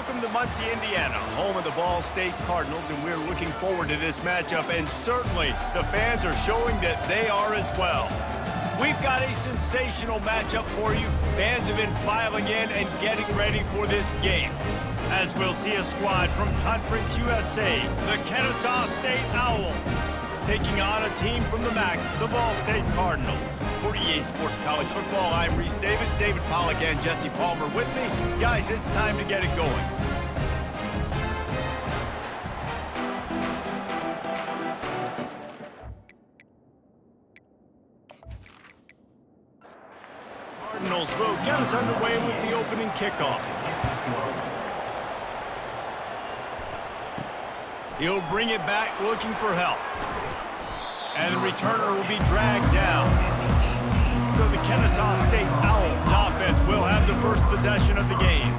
Welcome to Muncie, Indiana, home of the Ball State Cardinals, and we're looking forward to this matchup, and certainly the fans are showing that they are as well. We've got a sensational matchup for you. Fans have been filing in and getting ready for this game, as we'll see a squad from Conference USA, the Kennesaw State Owls, taking on a team from the MAC, the Ball State Cardinals. For EA Sports College Football, I'm Reese Davis, David Pollack, and Jesse Palmer with me. Guys, it's time to get it going. Cardinals will get us underway with the opening kickoff. He'll bring it back looking for help. And the returner will be dragged down. So the Kennesaw State Owls offense will have the first possession of the game.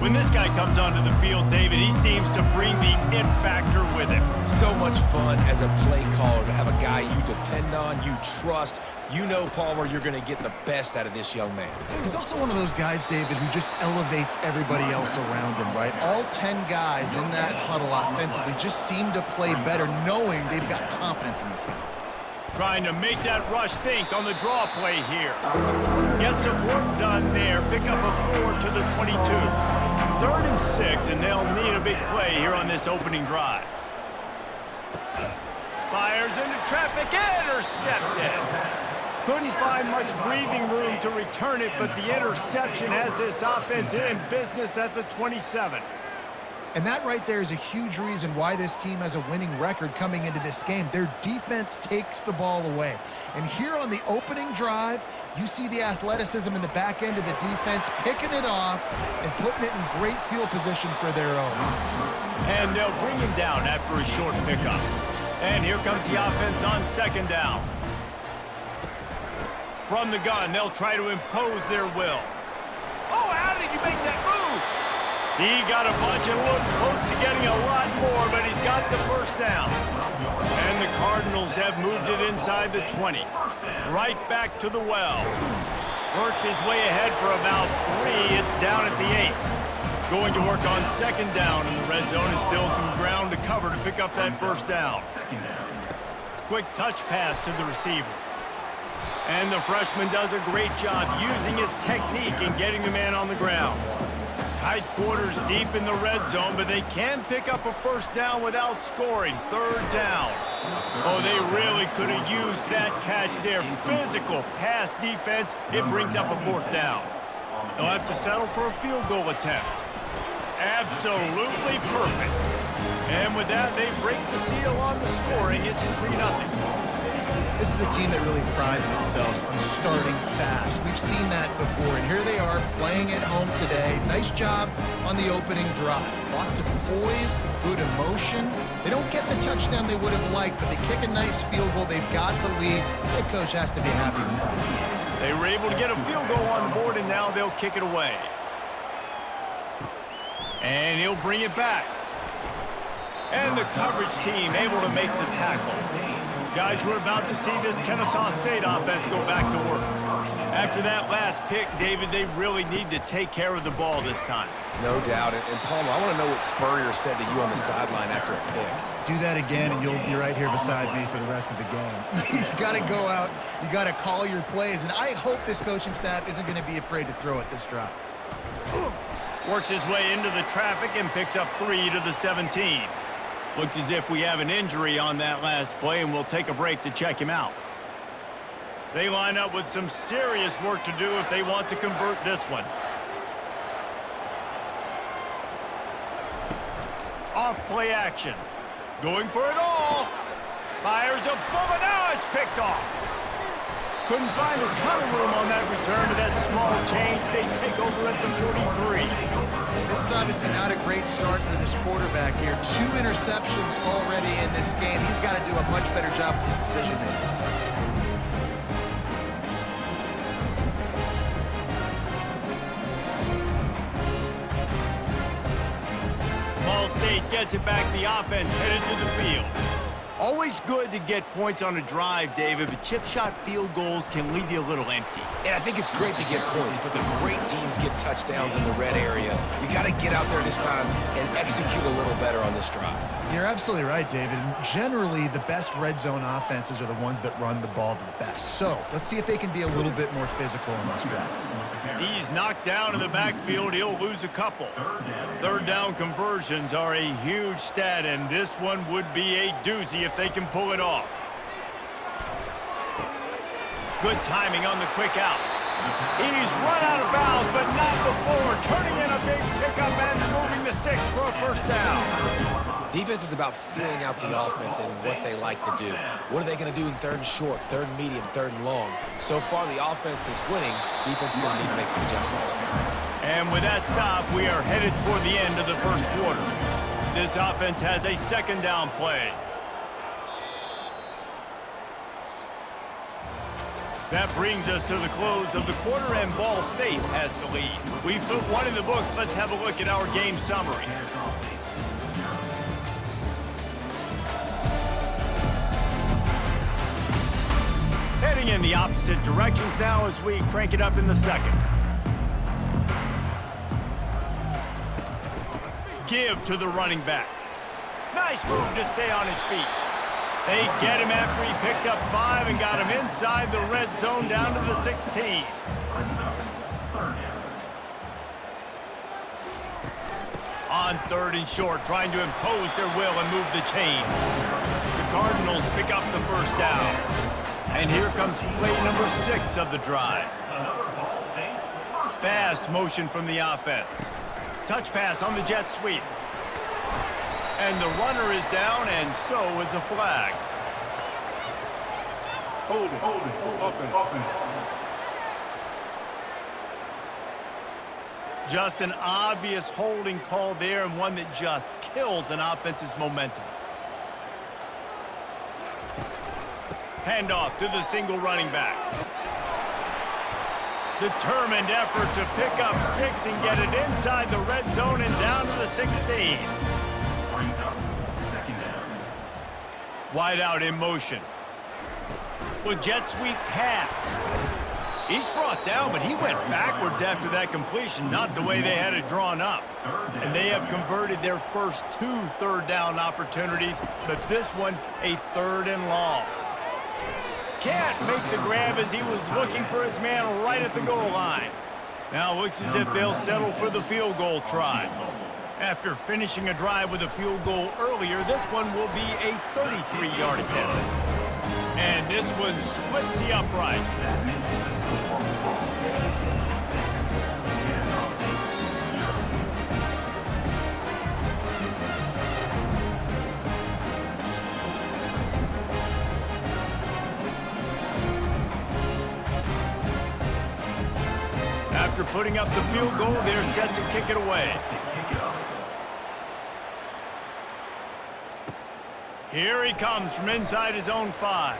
When this guy comes onto the field, David, he seems to bring the it factor with him. So much fun as a play caller to have a guy you depend on, you trust. You know, Palmer, you're going to get the best out of this young man. He's also one of those guys, David, who just elevates everybody else around him, right? All 10 guys in that huddle offensively just seem to play better knowing they've got confidence in this guy. Trying to make that rush think on the draw play here. Get some work done there. Pick up a 4 to the 22. 3rd and 6, and they'll need a big play here on this opening drive. Fires into traffic, intercepted. Couldn't find much breathing room to return it, but the interception has this offense in business at the 27. And that right there is a huge reason why this team has a winning record coming into this game. Their defense takes the ball away. And here on the opening drive, you see the athleticism in the back end of the defense, picking it off and putting it in great field position for their own. And they'll bring him down after a short pickup. And here comes the offense on 2nd down. From the gun, they'll try to impose their will. Oh, how did you make that move? He got a bunch and looked close to getting a lot more, but he's got the first down. And the Cardinals have moved it inside the 20. Right back to the well. Works his way ahead for about 3. It's down at the 8. Going to work on 2nd down, and the red zone is still some ground to cover to pick up that first down. Quick touch pass to the receiver. And the freshman does a great job using his technique and getting the man on the ground. Tight quarters deep in the red zone, but they can pick up a first down without scoring. 3rd down. Oh, they really could have used that catch there. Physical pass defense. It brings up a 4th down. They'll have to settle for a field goal attempt. Absolutely perfect. And with that, they break the seal on the scoring. It's 3-0. This is a team that really prides themselves on starting fast. We've seen that before, and here they are playing at home today. Nice job on the opening drive. Lots of poise, good emotion. They don't get the touchdown they would have liked, but they kick a nice field goal. They've got the lead. Head coach has to be happy with that. They were able to get a field goal on the board, and now they'll kick it away. And he'll bring it back. And the coverage team able to make the tackle. Guys, we're about to see this Kennesaw State offense go back to work. After that last pick, David, they really need to take care of the ball this time. No doubt. And Palmer, I want to know what Spurrier said to you on the sideline after a pick. Do that again, and you'll be right here beside me for the rest of the game. You got to go out. You got to call your plays, and I hope this coaching staff isn't going to be afraid to throw it this drive. Works his way into the traffic and picks up 3 to the 17. Looks as if we have an injury on that last play, and we'll take a break to check him out. They line up with some serious work to do if they want to convert this one. Off play action. Going for it all. Fires a bullet. Now it's picked off. Couldn't find a ton of room on that return to that small change. They take over at the 43. This is obviously not a great start for this quarterback here. 2 interceptions already in this game. He's got to do a much better job with his decision making. Ball State gets it back. The offense headed to the field. Always good to get points on a drive, David, but chip shot field goals can leave you a little empty. And I think it's great to get points, but the great teams get touchdowns in the red area. You got to get out there this time and execute a little better on this drive. You're absolutely right, David. And generally, the best red zone offenses are the ones that run the ball the best. So let's see if they can be a little bit more physical on this drive. He's knocked down in the backfield. He'll lose a couple. Third down conversions are a huge stat, and this one would be a doozy if they can pull it off. Good timing on the quick out. He's run out of bounds, but not before turning in a big pickup and moving the sticks for a first down. Defense is about feeling out the offense and what they like to do. What are they going to do in third and short, third and medium, third and long? So far, the offense is winning. Defense is going to need to make some adjustments. And with that stop, we are headed toward the end of the first quarter. This offense has a second down play. That brings us to the close of the quarter, and Ball State has the lead. We've put one in the books. Let's have a look at our game summary. Heading in the opposite directions now as we crank it up in the second. Give to the running back. Nice move to stay on his feet. They get him after he picked up 5 and got him inside the red zone down to the 16. On third and short, trying to impose their will and move the chains. The Cardinals pick up the first down. And here comes play number 6 of the drive. Fast motion from the offense. Touch pass on the jet sweep. And the runner is down, and so is a flag. Hold it, offense. Just an obvious holding call there, and one that just kills an offense's momentum. Handoff to the single running back. Determined effort to pick up 6 and get it inside the red zone and down to the 16. Wide out in motion. Well, jet sweep pass. Each brought down, but he went backwards after that completion, not the way they had it drawn up. And they have converted their first 2 third down opportunities, but this one a third and long. Can't make the grab as he was looking for his man right at the goal line. Now looks as if they'll settle for the field goal try. After finishing a drive with a field goal earlier, this one will be a 33-yard attempt. And this one splits the uprights. After putting up the field goal, they're set to kick it away. Here he comes from inside his own 5.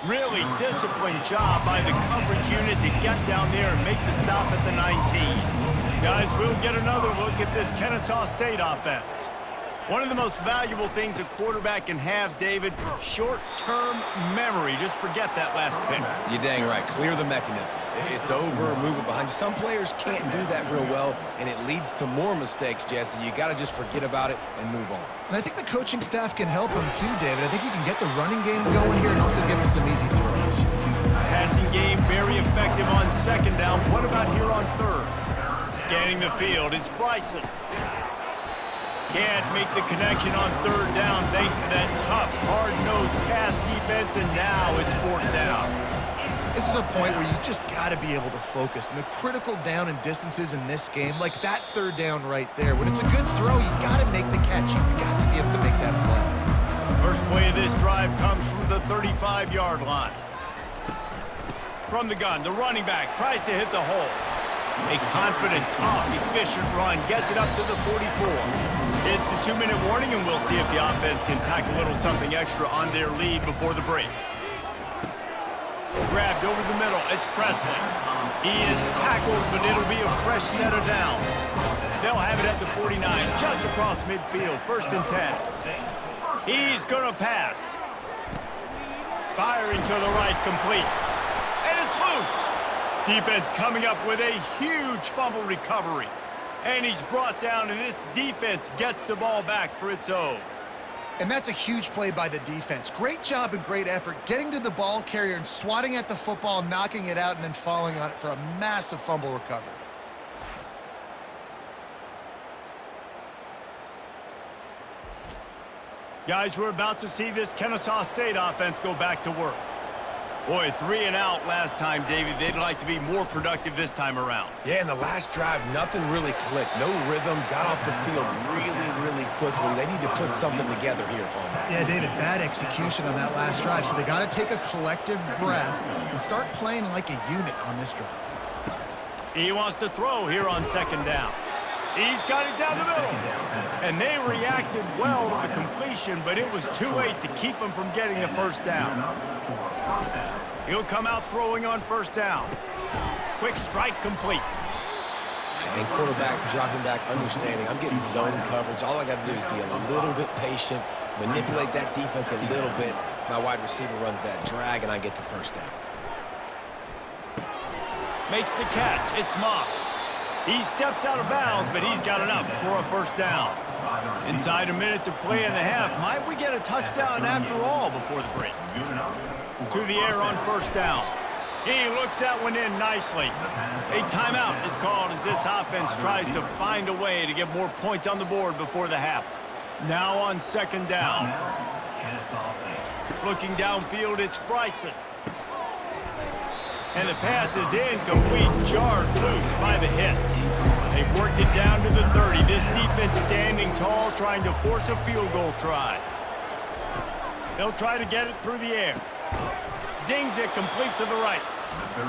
Really disciplined job by the coverage unit to get down there and make the stop at the 19. Guys, we'll get another look at this Kennesaw State offense. One of the most valuable things a quarterback can have, David, short-term memory. Just forget that last pick. You're dang right. Clear the mechanism. It's over, move it behind you. Some players can't do that real well, and it leads to more mistakes, Jesse. You got to just forget about it and move on. And I think the coaching staff can help him too, David. I think you can get the running game going here and also give him some easy throws. Passing game very effective on second down. What about here on third? Scanning the field, it's Bryson. Can't make the connection on third down thanks to that tough, hard-nosed pass defense, and now it's fourth down. This is a point where you just got to be able to focus. And the critical down and distances in this game, like that third down right there, when it's a good throw, you got to make the catch. You got to be able to make that play. First play of this drive comes from the 35-yard line. From the gun, the running back tries to hit the hole. A confident, tough, efficient run gets it up to the 44. It's the 2-minute warning, and we'll see if the offense can tack a little something extra on their lead before the break. Grabbed over the middle, it's Presley. He is tackled, but it'll be a fresh set of downs. They'll have it at the 49, just across midfield, 1st and 10. He's going to pass. Firing to the right, complete. And it's loose. Defense coming up with a huge fumble recovery. And he's brought down, and this defense gets the ball back for its own. And that's a huge play by the defense. Great job and great effort getting to the ball carrier and swatting at the football, knocking it out, and then falling on it for a massive fumble recovery. Guys, we're about to see this Kennesaw State offense go back to work. Boy, 3 and out last time, David. They'd like to be more productive this time around. Yeah, in the last drive, nothing really clicked. No rhythm, got off the field really quickly. They need to put something together here, Palmer. Yeah, David, bad execution on that last drive, so they got to take a collective breath and start playing like a unit on this drive. He wants to throw here on second down. He's got it down the middle. And they reacted well to the completion, but it was too late to keep him from getting the first down. He'll come out throwing on first down. Quick strike complete. And quarterback dropping back, understanding, I'm getting zone coverage. All I got to do is be a little bit patient, manipulate that defense a little bit. My wide receiver runs that drag, and I get the first down. Makes the catch. It's Moss. He steps out of bounds, but he's got enough for a first down. Inside a minute to play in the half. Might we get a touchdown after all before the break? To the air on first down. He looks that one in nicely. A timeout is called as this offense tries to find a way to get more points on the board before the half. Now on second down. Looking downfield, it's Bryson. And the pass is incomplete, jarred loose by the hit. They've worked it down to the 30. This defense standing tall, trying to force a field goal try. They'll try to get it through the air. Zings it complete to the right.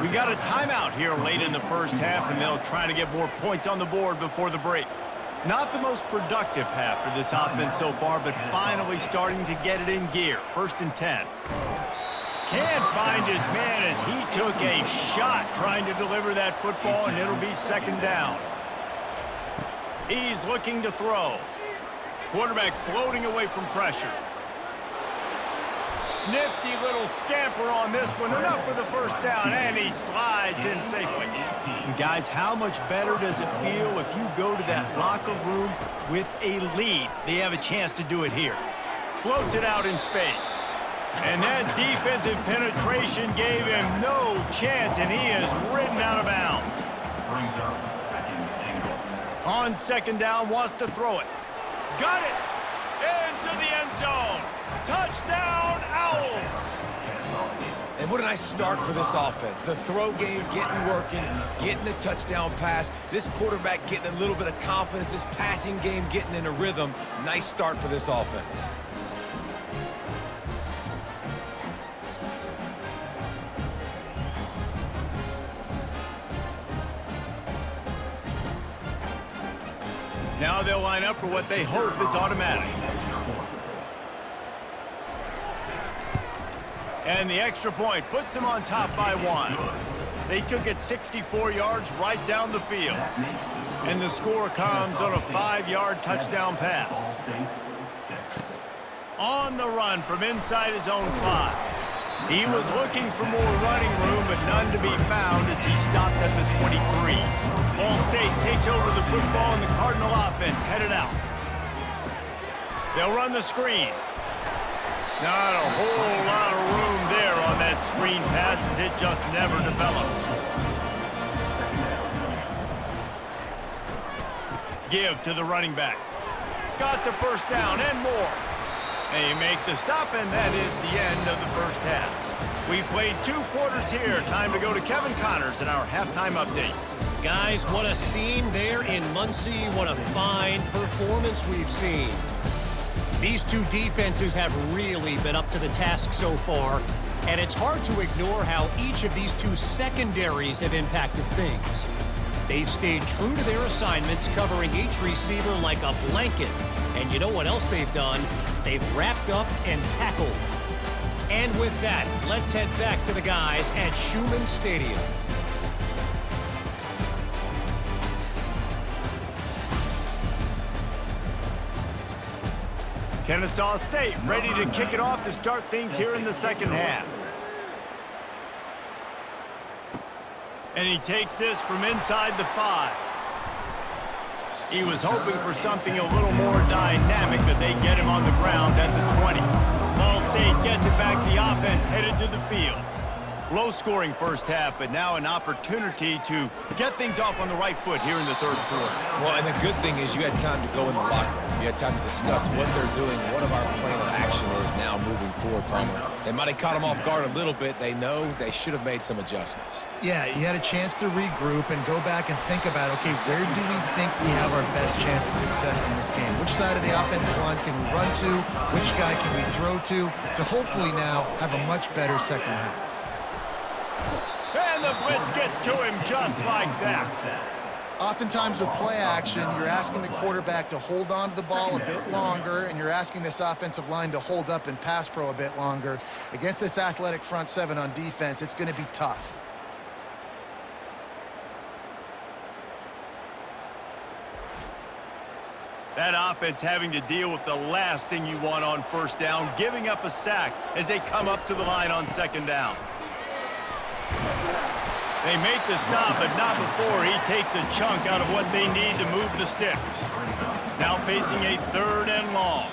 We got a timeout here late in the first half, and they'll try to get more points on the board before the break. Not the most productive half for this offense so far, but finally starting to get it in gear. 1st and 10. Can't find his man as he took a shot trying to deliver that football, and it'll be second down. He's looking to throw. Quarterback floating away from pressure. Nifty little scamper on this one. Enough for the first down, and he slides in safely. And guys, how much better does it feel if you go to that locker room with a lead? They have a chance to do it here. Floats it out in space. And that defensive penetration gave him no chance, and he is ridden out of bounds. On second down, wants to throw it. Got it! Into the end zone. Touchdown, Owls! And what a nice start for this offense. The throw game getting working, getting the touchdown pass. This quarterback getting a little bit of confidence. This passing game getting in a rhythm. Nice start for this offense. Now they'll line up for what they hope is automatic. And the extra point puts them on top by 1. They took it 64 yards right down the field. And the score comes on a 5-yard touchdown pass. On the run from inside his own 5. He was looking for more running room, but none to be found as he stopped at the 23. Ball State takes over the football, and the Cardinal offense headed out. They'll run the screen. Not a whole lot of room there on that screen pass as it just never developed. Give to the running back. Got the first down and more. They make the stop, and that is the end of the first half. We've played 2 quarters here. Time to go to Kevin Connors in our halftime update. Guys, what a scene there in Muncie. What a fine performance we've seen. These 2 defenses have really been up to the task so far, and it's hard to ignore how each of these 2 secondaries have impacted things. They've stayed true to their assignments, covering each receiver like a blanket. And you know what else they've done? They've wrapped up and tackled. And with that, let's head back to the guys at Schumann Stadium. Kennesaw State ready to kick it off to start things here in the second half. And he takes this from inside the 5. He was hoping for something a little more dynamic, but they get him on the ground at the 20. Ball State gets it back. The offense headed to the field. Low-scoring first half, but now an opportunity to get things off on the right foot here in the third quarter. Well, and the good thing is you had time to go in the locker room. You had time to discuss what they're doing, what of our plan of action is now moving forward, Palmer. They might have caught them off guard a little bit. They know they should have made some adjustments. Yeah, you had a chance to regroup and go back and think about, okay, where do we think we have our best chance of success in this game? Which side of the offensive line can we run to? Which guy can we throw to hopefully now have a much better second half? And the blitz gets to him just like that. Oftentimes with play action, you're asking the quarterback to hold on to the ball a bit longer, and you're asking this offensive line to hold up in pass pro a bit longer. Against this athletic front 7 on defense, it's going to be tough. That offense having to deal with the last thing you want on first down, giving up a sack as they come up to the line on second down. They make the stop, but not before he takes a chunk out of what they need to move the sticks. Now facing a 3rd and long.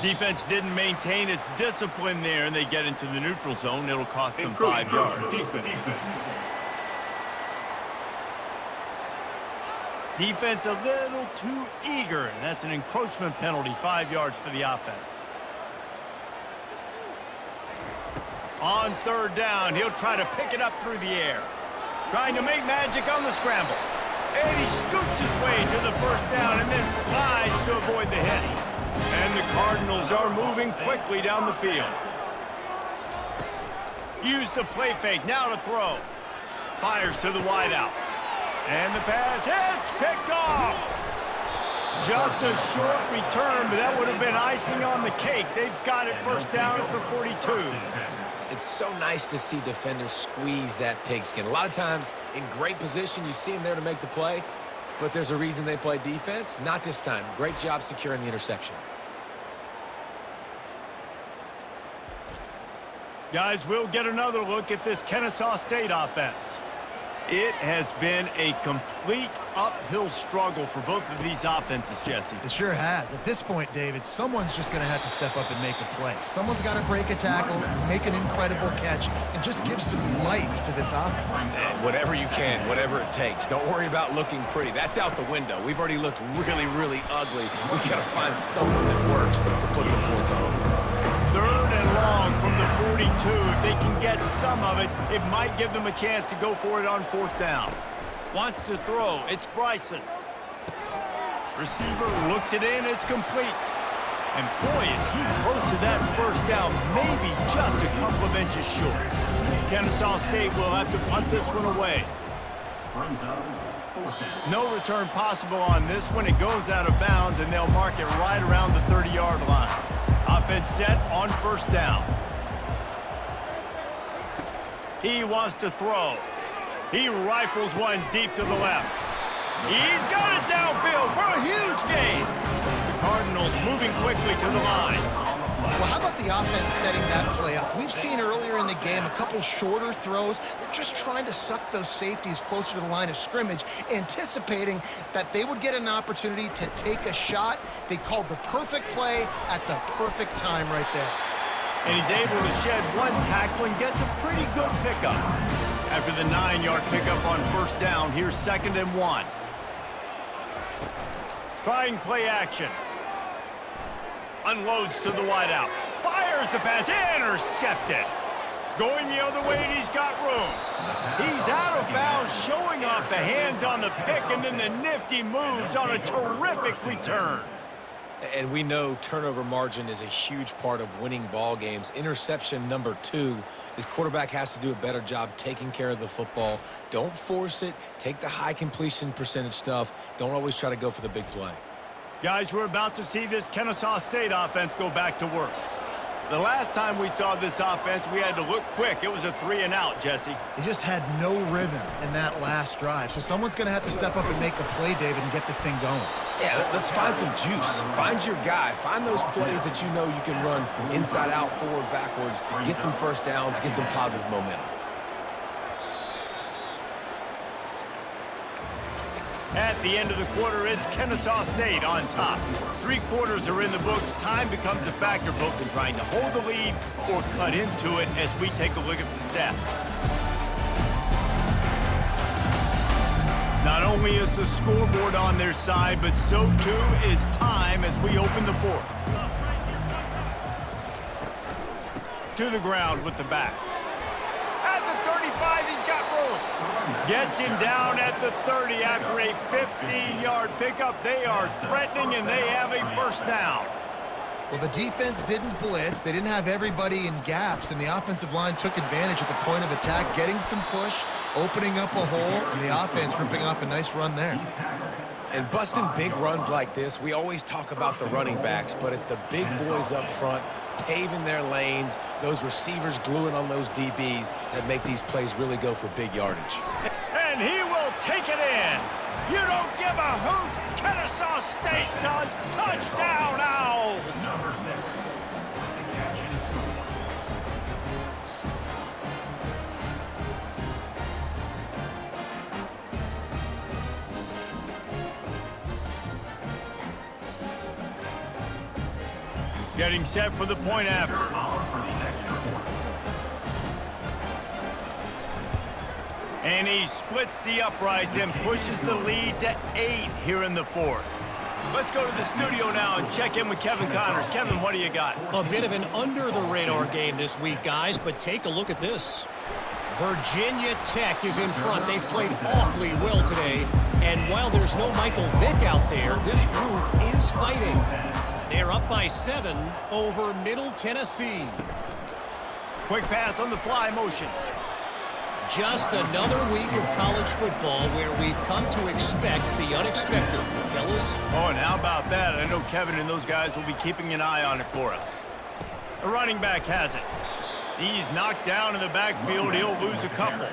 Defense didn't maintain its discipline there, and they get into the neutral zone. It'll cost them 5 yards. Defense a little too eager, and that's an encroachment penalty, 5 yards for the offense. On 3rd down, he'll try to pick it up through the air. Trying to make magic on the scramble. And he scoots his way to the first down and then slides to avoid the hit. And the Cardinals are moving quickly down the field. Use the play fake, now to throw. Fires to the wideout. And the pass hits, picked off. Just a short return, but that would have been icing on the cake. They've got it first down at the 42. It's so nice to see defenders squeeze that pigskin. A lot of times, in great position, you see them there to make the play, but there's a reason they play defense. Not this time. Great job securing the interception. Guys, we'll get another look at this Kennesaw State offense. It has been a complete uphill struggle for both of these offenses, Jesse. It sure has. At this point, David, someone's just going to have to step up and make a play. Someone's got to break a tackle, make an incredible catch, and just give some life to this offense. And whatever you can, whatever it takes. Don't worry about looking pretty. That's out the window. We've already looked really, really ugly. We've got to find something that works to put some points on. 3rd and long from the 42. If they can get some of it, it might give them a chance to go for it on 4th down. Wants to throw. It's Bryson. Receiver looks it in. It's complete. And boy, is he close to that first down. Maybe just a couple of inches short. Kennesaw State will have to punt this one away. No return possible on this one. It goes out of bounds, and they'll mark it right around the 30-yard line. Offense set on first down. He wants to throw. He rifles one deep to the left. He's got it downfield for a huge gain. The Cardinals moving quickly to the line. Well, how about the offense setting that play up? We've seen earlier in the game a couple shorter throws. They're just trying to suck those safeties closer to the line of scrimmage, anticipating that they would get an opportunity to take a shot. They called the perfect play at the perfect time right there. And he's able to shed one tackle and gets a pretty good pickup. After the 9-yard pickup on first down, here's 2nd and 1. Trying play action. Unloads to the wideout. Fires the pass. Intercepted. Going the other way, and he's got room. He's out of bounds, showing off the hands on the pick, and then the nifty moves on a terrific return. And we know turnover margin is a huge part of winning ball games. Interception number 2. This quarterback has to do a better job taking care of the football. Don't force it. Take the high completion percentage stuff. Don't always try to go for the big play. Guys, we're about to see this Kennesaw State offense go back to work. The last time we saw this offense, we had to look quick. It was a 3-and-out, Jesse. He just had no rhythm in that last drive. So someone's going to have to step up and make a play, David, and get this thing going. Yeah, let's find some juice. Find your guy. Find those plays that you know you can run inside out, forward, backwards. Get some first downs, get some positive momentum. At the end of the quarter, it's Kennesaw State on top. 3 quarters are in the books. Time becomes a factor both in trying to hold the lead or cut into it as we take a look at the stats. Not only is the scoreboard on their side, but so too is time as we open the fourth. To the ground with the back. At the 35, he's got room. Gets him down at the 30 after a 15-yard pickup. They are threatening, and they have a first down. Well, the defense didn't blitz. They didn't have everybody in gaps, and the offensive line took advantage at the point of attack, getting some push, opening up a hole, and the offense ripping off a nice run there. And busting big runs like this, we always talk about the running backs, but it's the big boys up front paving their lanes, those receivers gluing on those DBs that make these plays really go for big yardage. And he will take it in. You don't give a hoot. Kennesaw State does. Touchdown, Owls. Number 6. The catch and score. Getting set for the point after. And he splits the uprights and pushes the lead to 8 here in the fourth. Let's go to the studio now and check in with Kevin Connors. Kevin, what do you got? A bit of an under-the-radar game this week, guys, but take a look at this. Virginia Tech is in front. They've played awfully well today. And while there's no Michael Vick out there, this group is fighting. They're up by 7 over Middle Tennessee. Quick pass on the fly motion. Just another week of college football where we've come to expect the unexpected, fellas. Oh, and how about that? I know Kevin and those guys will be keeping an eye on it for us. The running back has it. He's knocked down in the backfield. He'll lose a couple.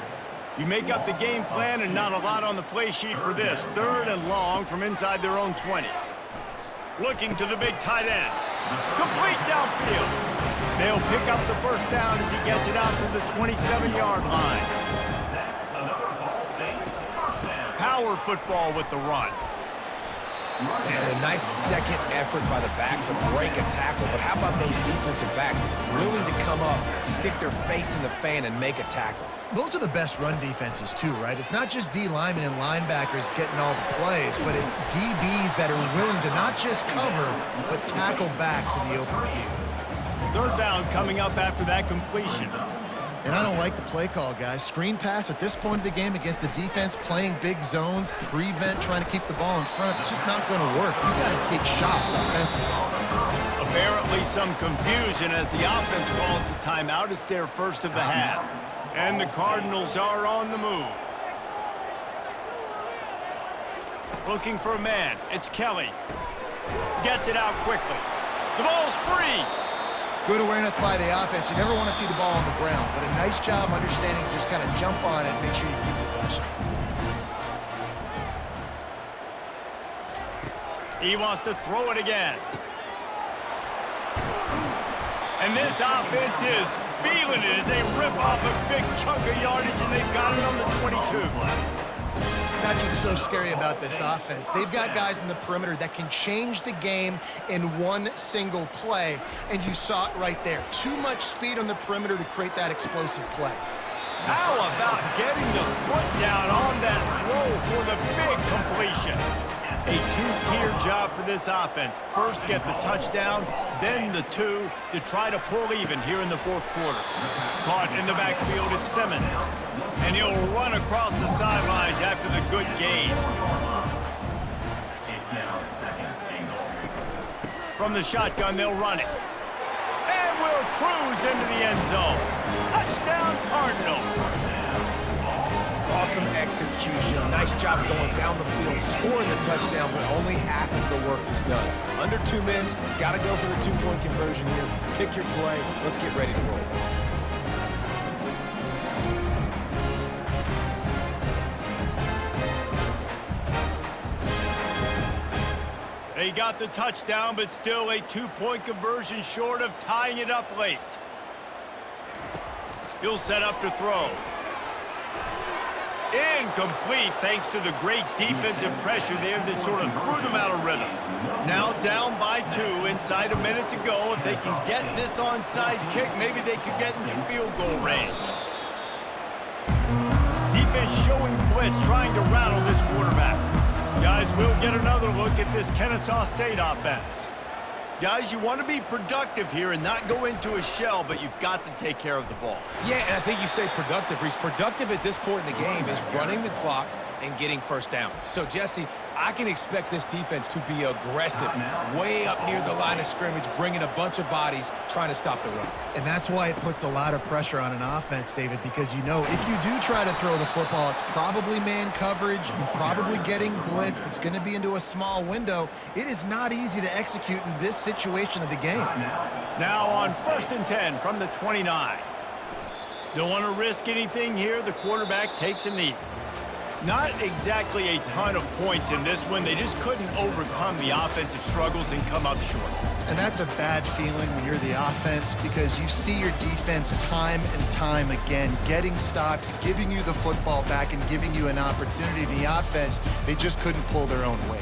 You make up the game plan and not a lot on the play sheet for this. 3rd and long from inside their own 20. Looking to the big tight end. Complete downfield. They'll pick up the first down as he gets it out to the 27-yard line. Power football with the run. And a nice second effort by the back to break a tackle. But how about those defensive backs willing to come up, stick their face in the fan, and make a tackle? Those are the best run defenses, too, right? It's not just D linemen and linebackers getting all the plays, but it's DBs that are willing to not just cover, but tackle backs in the open field. 3rd down coming up after that completion. And I don't like the play call, guys. Screen pass at this point of the game against the defense playing big zones, prevent, trying to keep the ball in front. It's just not going to work. You got to take shots offensively. Apparently some confusion as the offense calls the timeout. It's their first of the half. And the Cardinals are on the move. Looking for a man. It's Kelly. Gets it out quickly. The ball's free. Good awareness by the offense. You never want to see the ball on the ground, but a nice job understanding to just kind of jump on it and make sure you keep possession. He wants to throw it again. And this offense is feeling it as they rip off a big chunk of yardage, and they've got it on the 22. That's what's so scary about this offense. They've got guys in the perimeter that can change the game in one single play, and you saw it right there. Too much speed on the perimeter to create that explosive play. How about getting the foot down on that throw for the big completion? A 2-tier job for this offense. First get the touchdown, then the 2 to try to pull even here in the 4th quarter. Caught in the backfield, it's Simmons. And he'll run across the sidelines after the good gain. From the shotgun, they'll run it. And we'll cruise into the end zone. Touchdown, Cardinals. Awesome execution. Nice job going down the field, scoring the touchdown, but only half of the work is done. Under 2 minutes, got to go for the 2-point conversion here. pick your play. Let's get ready to roll. They got the touchdown, but still a 2-point conversion short of tying it up late. He'll set up to throw. Incomplete thanks to the great defensive pressure there that sort of threw them out of rhythm. Now down by 2, inside a minute to go. If they can get this onside kick, maybe they could get into field goal range. Defense showing blitz, trying to rattle this quarterback. Guys, we'll get another look at this Kennesaw State offense. Guys, you want to be productive here and not go into a shell, but you've got to take care of the ball. Yeah, and I think you say productive, Reese. Productive at this point in the game is running the clock and getting first down. So, Jesse, I can expect this defense to be aggressive, way up near the line of scrimmage, bringing a bunch of bodies, trying to stop the run. And that's why it puts a lot of pressure on an offense, David, because you know if you do try to throw the football, it's probably man coverage, you're probably getting blitzed, it's going to be into a small window. It is not easy to execute in this situation of the game. Now on 1st and 10 from the 29. Don't want to risk anything here. The quarterback takes a knee. Not exactly a ton of points in this one. They just couldn't overcome the offensive struggles and come up short. And that's a bad feeling when you're the offense because you see your defense time and time again getting stops, giving you the football back, and giving you an opportunity. The offense, they just couldn't pull their own weight.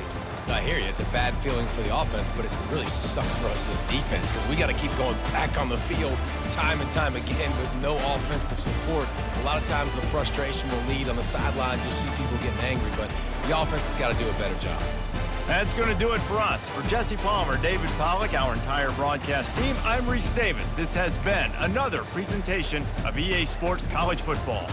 I hear you. It's a bad feeling for the offense, but it really sucks for us as defense because we got to keep going back on the field time and time again with no offensive support. A lot of times the frustration will lead on the sidelines. You'll see people getting angry, but the offense has got to do a better job. That's going to do it for us. For Jesse Palmer, David Pollack, our entire broadcast team, I'm Reese Davis. This has been another presentation of EA Sports College Football.